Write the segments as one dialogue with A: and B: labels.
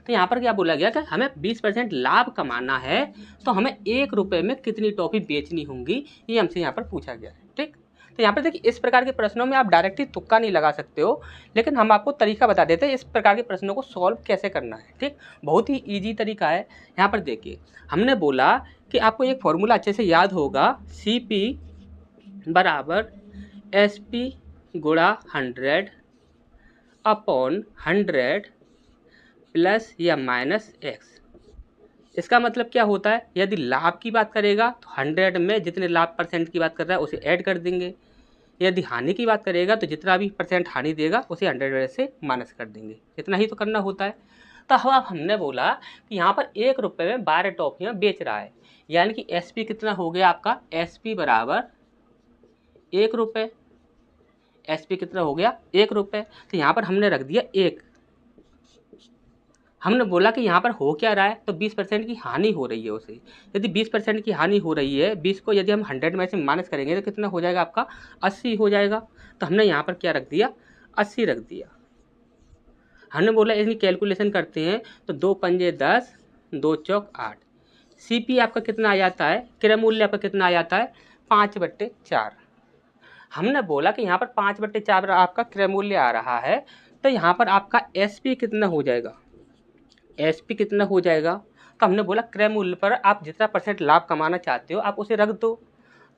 A: तो यहाँ पर क्या बोला गया कि हमें 20% लाभ कमाना है, तो हमें 1 रुपये में कितनी टॉफ़ी बेचनी होंगी, ये हमसे यहाँ पर पूछा गया है। ठीक, तो यहाँ पर देखिए इस प्रकार के प्रश्नों में आप डायरेक्टली तुक्का नहीं लगा सकते हो, लेकिन हम आपको तरीका बता देते हैं इस प्रकार के प्रश्नों को सॉल्व कैसे करना है। ठीक, बहुत ही ईजी तरीका है। यहाँ पर देखिए हमने बोला कि आपको एक फॉर्मूला अच्छे से याद होगा, CP बराबर SP गुणा 100 अपॉन 100 प्लस या माइनस x। इसका मतलब क्या होता है, यदि लाभ की बात करेगा तो 100 में जितने लाभ परसेंट की बात कर रहा है उसे ऐड कर देंगे, यदि हानि की बात करेगा तो जितना भी परसेंट हानि देगा उसे 100 से माइनस कर देंगे। इतना ही तो करना होता है। तो अब हमने बोला कि यहाँ पर 1 रुपये में 12 टॉफियाँ बेच रहा है, यानी कि SP कितना हो गया आपका, SP बराबर 1 रुपये। SP कितना हो गया, 1 रुपये। तो यहाँ पर हमने रख दिया 1। हमने बोला कि यहाँ पर हो क्या रहा है, तो 20% की हानि हो रही है उसे। यदि 20% की हानि हो रही है, 20 को यदि हम 100 में से माइनस करेंगे तो कितना हो जाएगा आपका, 80 हो जाएगा। तो हमने यहाँ पर क्या रख दिया, 80 रख दिया। हमने बोला इसकी कैलकुलेशन करते हैं तो 2 पंजे 10, 2 चौक 8। CP आपका कितना आ जाता है, क्रय मूल्य आपका कितना आ जाता है, 5/4। हमने बोला कि यहाँ पर 5/4 आपका क्रय मूल्य आ रहा है, तो यहाँ पर आपका SP कितना हो जाएगा, SP कितना हो जाएगा। तो हमने बोला क्रय मूल्य पर आप जितना परसेंट लाभ कमाना चाहते हो आप उसे रख दो।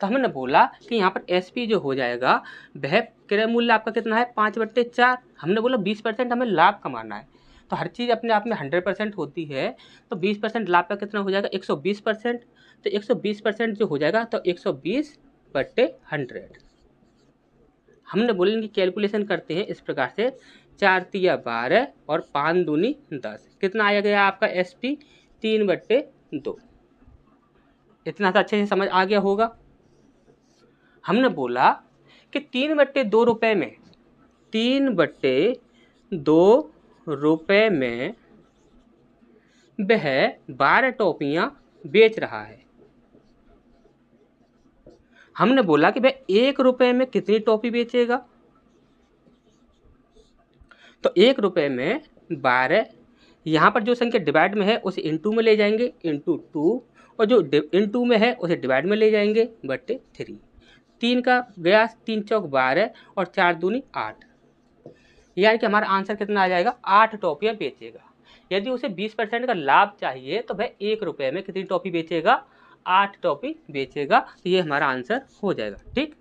A: तो हमने बोला कि यहाँ पर SP जो हो जाएगा वह क्रय मूल्य आपका कितना है, 5/4। हमने बोला 20% हमें लाभ कमाना है, तो हर चीज़ अपने आप में 100% होती है, तो 20% लाभ का कितना हो जाएगा, 120%। तो 120% जो हो जाएगा तो 120/100। हमने बोले इनकी कैलकुलेशन करते हैं इस प्रकार से, 4 तिया 12 और 5 दूनी 10। कितना आया गया आपका SP, 3/2। इतना तो अच्छे से समझ आ गया होगा। हमने बोला कि 3/2 रुपये में, 3/2 रुपये में वह 12 टॉफियाँ बेच रहा है। हमने बोला कि वह 1 रुपये में कितनी टॉफी बेचेगा, तो 1 रुपये में 12, यहाँ पर जो संख्या डिवाइड में है उसे इनटू में ले जाएंगे, इनटू 2, और जो इनटू में है उसे डिवाइड में ले जाएंगे /3। 3 का गया, 3 चौक 12 और 4 दूनी 8, यानी कि हमारा आंसर कितना आ जाएगा, 8 टॉफियाँ बेचेगा। यदि उसे 20% का लाभ चाहिए तो वह 1 रुपये में कितनी टॉफी बेचेगा, 8 टॉफी बेचेगा। तो ये हमारा आंसर हो जाएगा। ठीक।